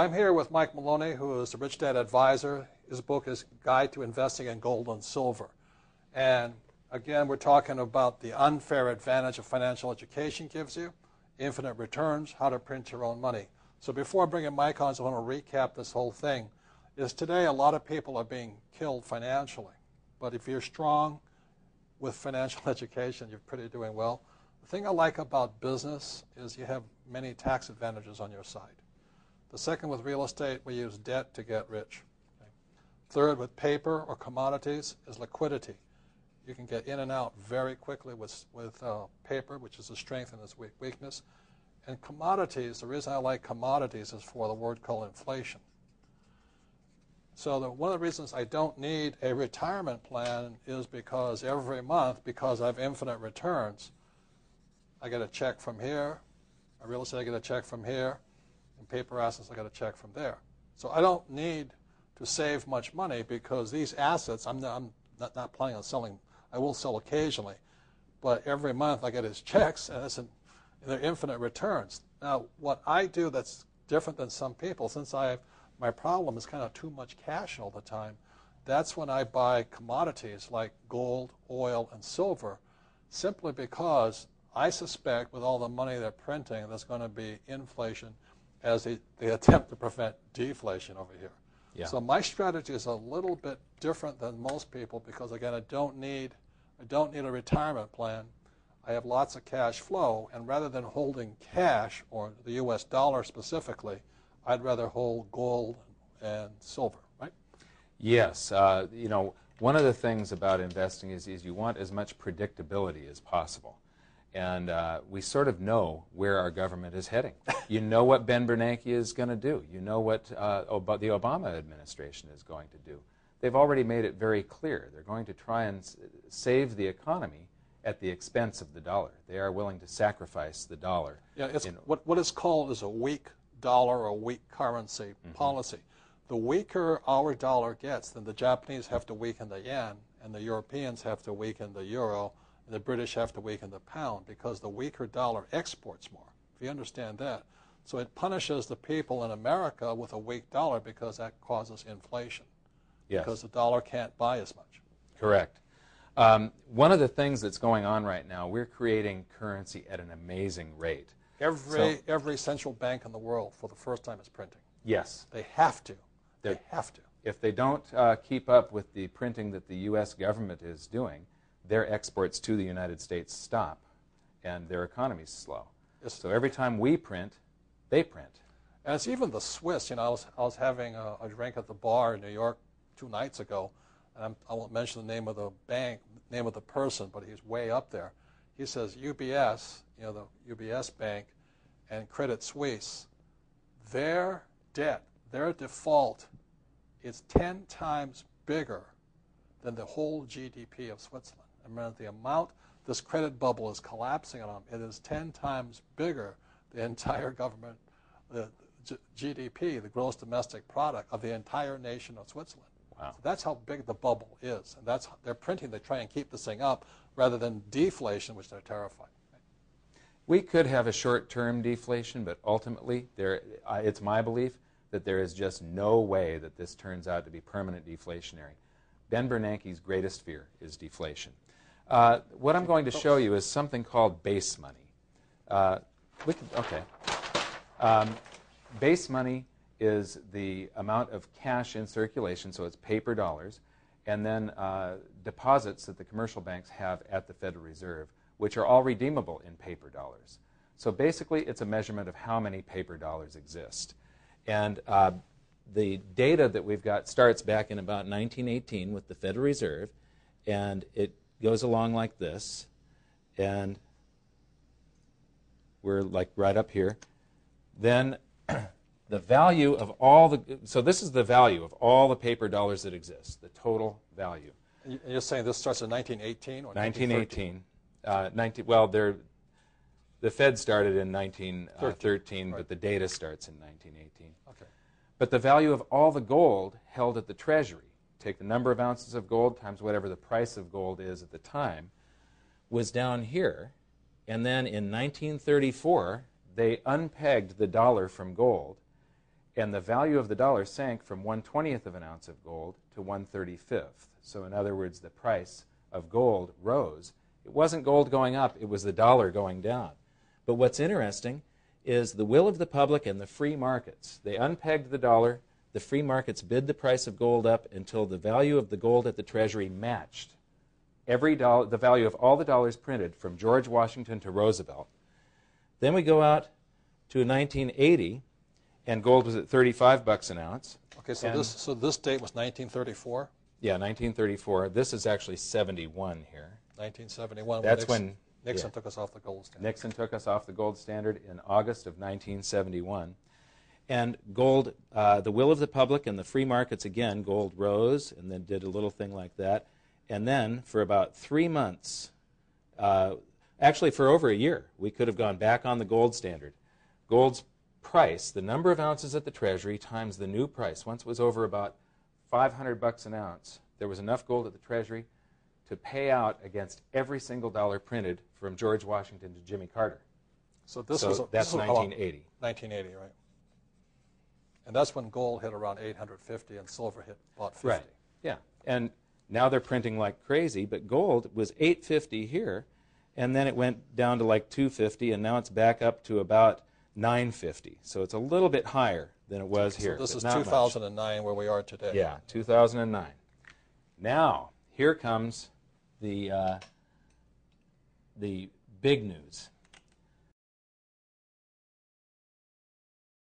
I'm here with Mike Maloney, who is the Rich Dad Advisor. His book is Guide to Investing in Gold and Silver. And again, we're talking about the unfair advantage of financial education gives you, infinite returns, how to print your own money. So before I bring in Mike on, I want to recap this whole thing. Is today a lot of people are being killed financially. But if you're strong with financial education, you're pretty doing well. The thing I like about business is you have many tax advantages on your side. The second, with real estate, we use debt to get rich. Okay. Third, with paper or commodities, is liquidity. You can get in and out very quickly with paper, which is a strength and its weakness. And commodities, the reason I like commodities is for the word called inflation. So one of the reasons I don't need a retirement plan is because every month, because I have infinite returns, I get a check from here. My real estate, I get a check from here. And paper assets, I get a check from there. So I don't need to save much money because these assets, I'm not planning on selling. I will sell occasionally. But every month I get his checks, and they're infinite returns. Now, what I do that's different than some people, since my problem is kind of too much cash all the time, that's when I buy commodities like gold, oil, and silver, simply because I suspect with all the money they're printing, there's going to be inflation as they attempt to prevent deflation over here. Yeah. So my strategy is a little bit different than most people because, again, I don't need a retirement plan. I have lots of cash flow, and rather than holding cash, or the U.S. dollar specifically, I'd rather hold gold and silver, right? Yes. One of the things about investing is you want as much predictability as possible. And we sort of know where our government is heading. You know what Ben Bernanke is going to do. You know what the Obama administration is going to do. They've already made it very clear. They're going to try and save the economy at the expense of the dollar. They are willing to sacrifice the dollar. Yeah, it's what is called is a weak dollar or weak currency policy. The weaker our dollar gets, then the Japanese have to weaken the yen, and the Europeans have to weaken the euro, and the British have to weaken the pound, because the weaker dollar exports more, if you understand that. So it punishes the people in America with a weak dollar because that causes inflation. Yes. Because the dollar can't buy as much. Correct. One of the things that's going on right now, we're creating currency at an amazing rate. Every central bank in the world, for the first time, is printing. Yes. They have to. They have to. If they don't keep up with the printing that the U.S. government is doing, their exports to the United States stop, and their economies slow. Yes. So every time we print, they print. And it's even the Swiss. I was having a drink at the bar in New York 2 nights ago, and I won't mention the name of the bank, name of the person, but he's way up there. He says UBS, the UBS bank, and Credit Suisse, their debt, their default is 10 times bigger than the whole GDP of Switzerland. I mean, the amount this credit bubble is collapsing on them, it is 10 times bigger the entire government, the GDP, the gross domestic product of the entire nation of Switzerland. Wow. So that's how big the bubble is, and they're printing to try and keep this thing up rather than deflation, which they're terrified. We could have a short-term deflation, but ultimately, it's my belief that there is just no way that this turns out to be permanent deflationary. Ben Bernanke's greatest fear is deflation. What I'm going to show you is something called base money. Base money is the amount of cash in circulation, so it's paper dollars, and then deposits that the commercial banks have at the Federal Reserve, which are all redeemable in paper dollars. So basically, it's a measurement of how many paper dollars exist. And the data that we've got starts back in about 1918 with the Federal Reserve, and it goes along like this, and we're like right up here. Then the value of so this is the value of all the paper dollars that exist, the total value. And you're saying this starts in 1918 or 1918? The Fed started in 1913, right. But the data starts in 1918. Okay. But the value of all the gold held at the Treasury, take the number of ounces of gold times whatever the price of gold is at the time, was down here. And then in 1934, they unpegged the dollar from gold, And the value of the dollar sank from 1/20th of an ounce of gold to 1/35th. So in other words, the price of gold rose. It wasn't gold going up, it was the dollar going down. But what's interesting is the will of the public and the free markets. They unpegged the dollar. The free markets bid the price of gold up until the value of the gold at the Treasury matched the value of all the dollars printed from George Washington to Roosevelt. Then we go out to 1980, and gold was at $35 an ounce. Okay, so this date was 1934? Yeah, 1934. This is actually 71 here. 1971. That's when Nixon took us off the gold standard. Nixon took us off the gold standard in August of 1971. And gold, the will of the public and the free markets, again, gold rose and then did a little thing like that. And then for about 3 months, actually for over a year, we could have gone back on the gold standard. Gold's price, the number of ounces at the Treasury times the new price, once it was over about $500 an ounce, there was enough gold at the Treasury to pay out against every single dollar printed from George Washington to Jimmy Carter. So that's 1980. 1980, right? And that's when gold hit around 850 and silver hit about 50. Right. Yeah. And now they're printing like crazy, but gold was 850 here, and then it went down to like 250, and now it's back up to about 950. So it's a little bit higher than it was here. So this is 2009 where we are today. Yeah, 2009. Now, here comes the big news.